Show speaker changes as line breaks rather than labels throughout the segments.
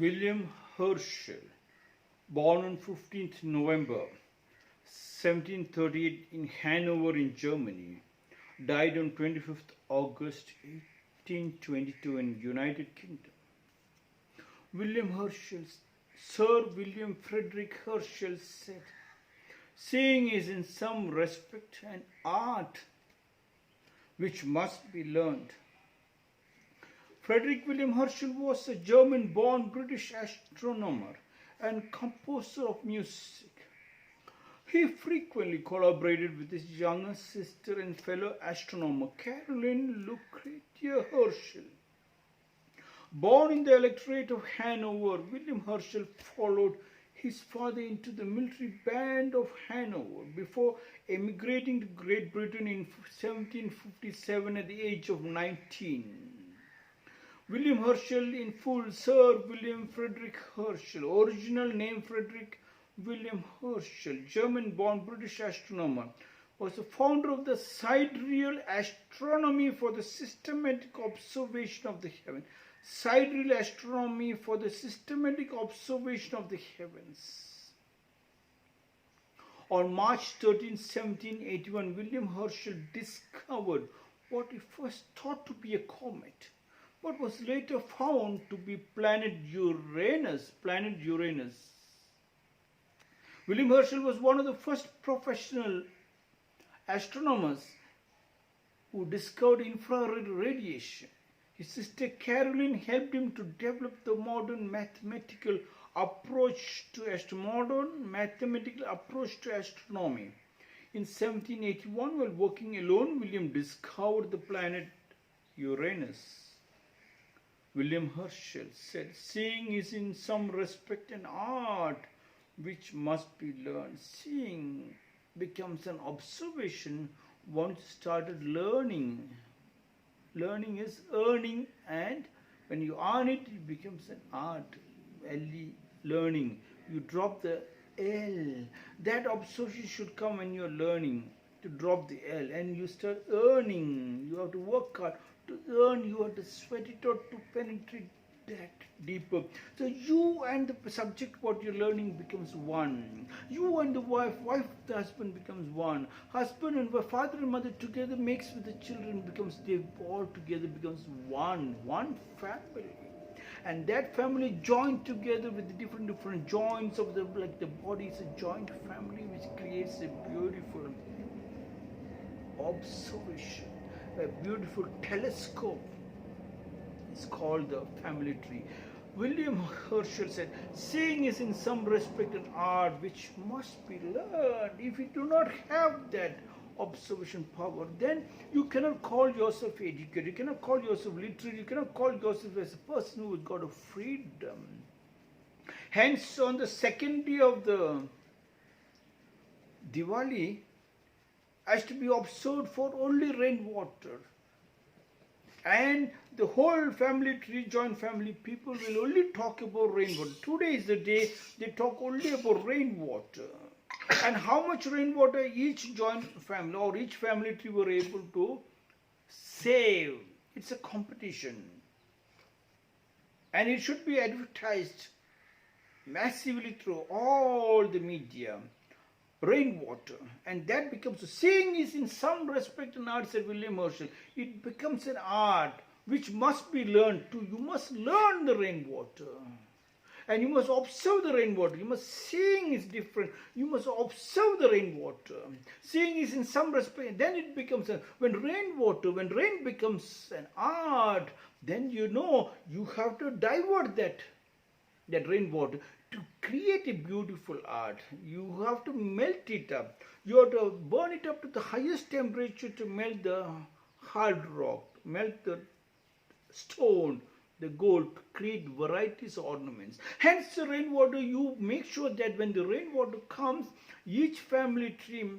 William Herschel, born on 15th November 1738 in Hanover in Germany, died on 25th August 1822 in United Kingdom. William Herschel, Sir William Frederick Herschel said, "Seeing is in some respect an art which must be learned." Frederick William Herschel was a German-born British astronomer and composer of music. He frequently collaborated with his younger sister and fellow astronomer Caroline Lucretia Herschel. Born in the electorate of Hanover, William Herschel followed his father into the military band of Hanover before emigrating to Great Britain in 1757 at the age of 19. William Herschel in full, Sir William Frederick Herschel, original name Frederick William Herschel, German-born British astronomer, was the founder of the sidereal astronomy for the systematic observation of the heavens. Sidereal astronomy for the systematic observation of the heavens. On March 13, 1781, William Herschel discovered what he first thought to be a comet, but was later found to be planet Uranus. William Herschel was one of the first professional astronomers who discovered infrared radiation. His sister Caroline helped him to develop the modern mathematical approach to astronomy. In 1781, while working alone, William discovered the planet Uranus. William Herschel said, "Seeing is in some respect an art which must be learned." Seeing becomes an observation once started learning. Learning is earning, and when you earn it, it becomes an art. Learning. You drop the L. That observation should come when you're learning, to drop the L, and you start earning. You have to work hard. To earn, you have to sweat it out to penetrate that deeper. So you and the subject, what you're learning, becomes one. You and the wife with the husband becomes one. Husband and wife, father and mother together makes with the children, they all together becomes one family. And that family joined together with the different joints of the body is a joint family, which creates a beautiful observation, a beautiful telescope. It's called the family tree. William Herschel said, "Seeing is in some respect an art which must be learned." If you do not have that observation power, then you cannot call yourself educated, you cannot call yourself literate, you cannot call yourself as a person who has got a freedom. Hence, on the second day of the Diwali, has to be observed for only rainwater. And the whole family tree, joint family people will only talk about rainwater. Today is the day they talk only about rainwater. And how much rainwater each joint family or each family tree were able to save. It's a competition. And it should be advertised massively through all the media. Rainwater, and that becomes, seeing is in some respect an art, said William Herschel. It becomes an art which must be learned too. You must learn the rainwater, and you must observe the rainwater. You must, seeing is different. You must observe the rainwater. Seeing is in some respect, then it becomes when rain becomes an art, then you have to divert that rainwater to create a beautiful art. You have to melt it up. You have to burn it up to the highest temperature to melt the hard rock, melt the stone, the gold, to create varieties of ornaments. Hence the rainwater, you make sure that when the rainwater comes, each family tree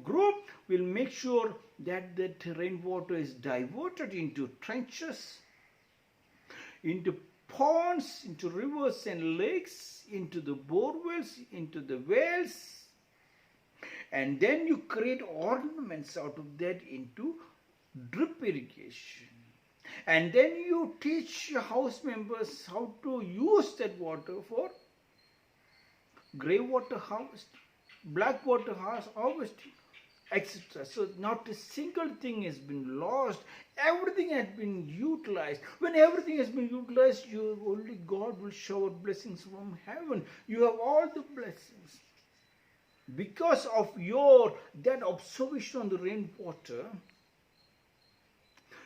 group will make sure that rainwater is diverted into trenches, into ponds, into rivers and lakes, into the borewells, into the wells, and then you create ornaments out of that into drip irrigation. and then you teach your house members how to use that water for grey water harvesting, black water harvesting, etc. So not a single thing has been lost. Everything has been utilized. When everything has been utilized, only God will shower blessings from heaven. You have all the blessings. Because of that observation on the rainwater,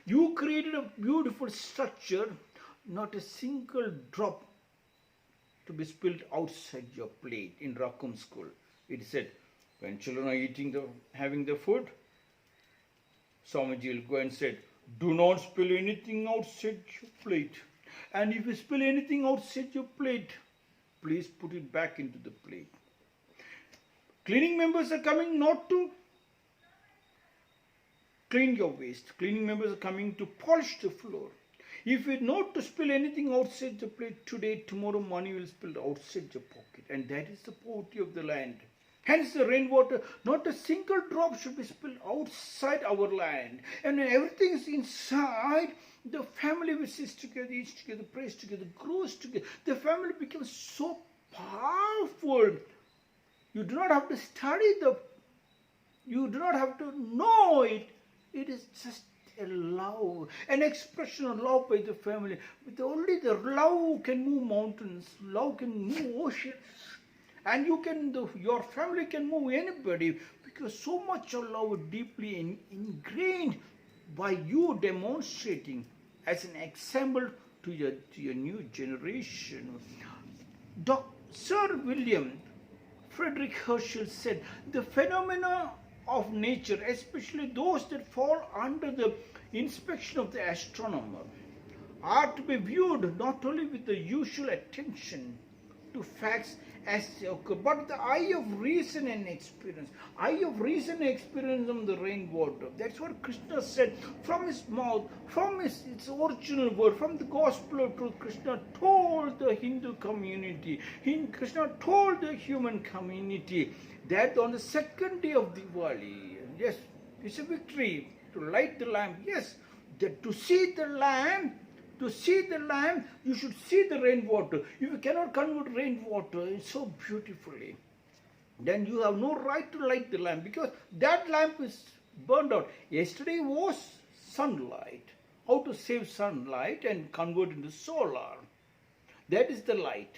you created a beautiful structure, not a single drop to be spilled outside your plate. In Rakum school, it said, when children are having the food, Swamiji will go and said, do not spill anything outside your plate. And if you spill anything outside your plate, please put it back into the plate. Cleaning members are coming not to clean your waste. Cleaning members are coming to polish the floor. If you not to spill anything outside the plate today, tomorrow morning you will spill outside your pocket. And that is the poverty of the land. Hence the rainwater, not a single drop should be spilled outside our land. And when everything is inside, the family will sit together, eat together, prays together, grows together. The family becomes so powerful. You do not have to study you do not have to know it. It is just a love, an expression of love by the family. But only the love can move mountains, love can move oceans. And your family can move anybody, because so much of love is deeply ingrained by you demonstrating as an example to your new generation. Sir William Frederick Herschel said, the phenomena of nature, especially those that fall under the inspection of the astronomer, are to be viewed not only with the usual attention to facts as they occur, but the eye of reason and experience. Eye of reason and experience of the rainwater. That's what Krishna said from his mouth, from its original word, from the gospel of truth. Krishna told the Hindu community, Krishna told the human community that on the second day of Diwali, yes, it's a victory to light the lamp. Yes, that to see the lamp, you should see the rainwater. If you cannot convert rainwater so beautifully, then you have no right to light the lamp, because that lamp is burned out. Yesterday was sunlight. How to save sunlight and convert into solar. That is the light.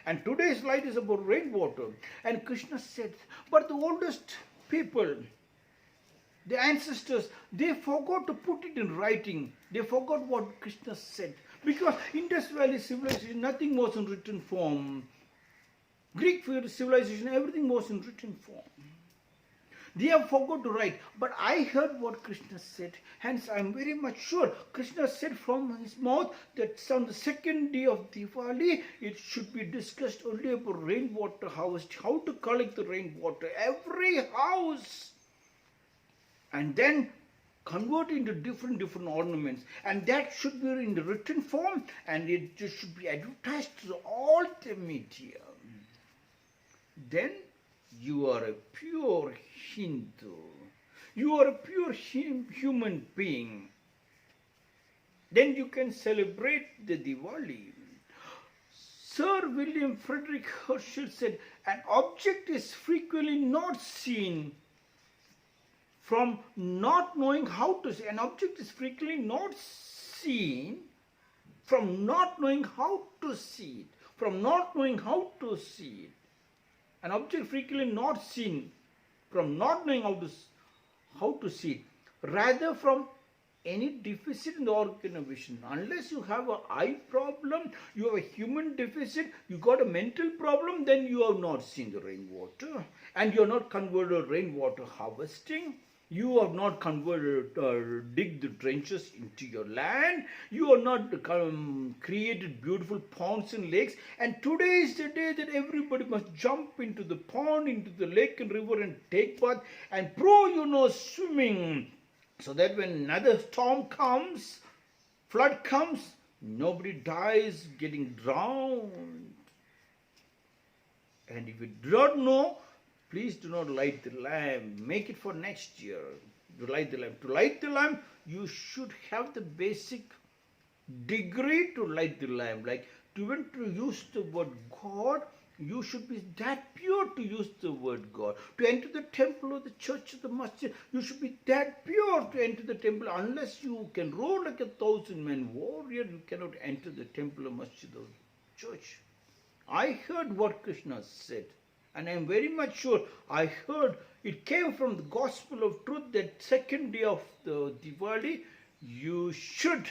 And today's light is about rainwater. And Krishna said, but the oldest people, the ancestors, they forgot to put it in writing. They forgot what Krishna said. Because Indus Valley civilization, nothing was in written form. Greek civilization, everything was in written form. They have forgot to write. But I heard what Krishna said. Hence, I am very much sure Krishna said from his mouth that on the second day of Diwali, it should be discussed only about rainwater harvest, how to collect the rainwater. Every house. And then convert into different ornaments, and that should be in the written form, and it just should be advertised to all the media. Then you are a pure Hindu. You are a pure human being. Then you can celebrate the Diwali. Sir William Frederick Herschel said, an object is frequently not seen from not knowing how to see. An object is frequently not seen from not knowing how to see it. From not knowing how to see it. An object frequently not seen from not knowing how to see it. Rather from any deficit in the organ of vision. Unless you have an eye problem, you have a human deficit, you got a mental problem, then you have not seen the rainwater. And you are not converted rainwater harvesting. You have not converted, dig the trenches into your land. You are not created beautiful ponds and lakes. And today is the day that everybody must jump into the pond, into the lake and river and take bath and prove you know swimming. So that when another storm comes, flood comes, nobody dies getting drowned. And if you do not know, please do not light the lamp. Make it for next year to light the lamp. To light the lamp, you should have the basic degree to light the lamp. Like even to use the word God, you should be that pure to use the word God. To enter the temple or the church or the masjid, you should be that pure to enter the temple. Unless you can roar like 1,000-man warrior, you cannot enter the temple or masjid or church. I heard what Krishna said, and I am very much sure I heard it came from the gospel of truth that second day of the Diwali, you should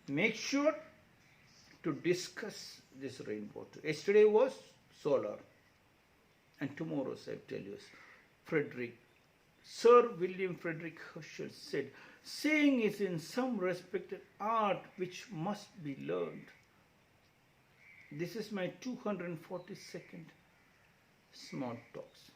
make sure to discuss this rainwater. Yesterday was solar, and tomorrow's, I tell you, Sir William Frederick Herschel said, saying is in some respect an art which must be learned. This is my 242nd Smart Talks.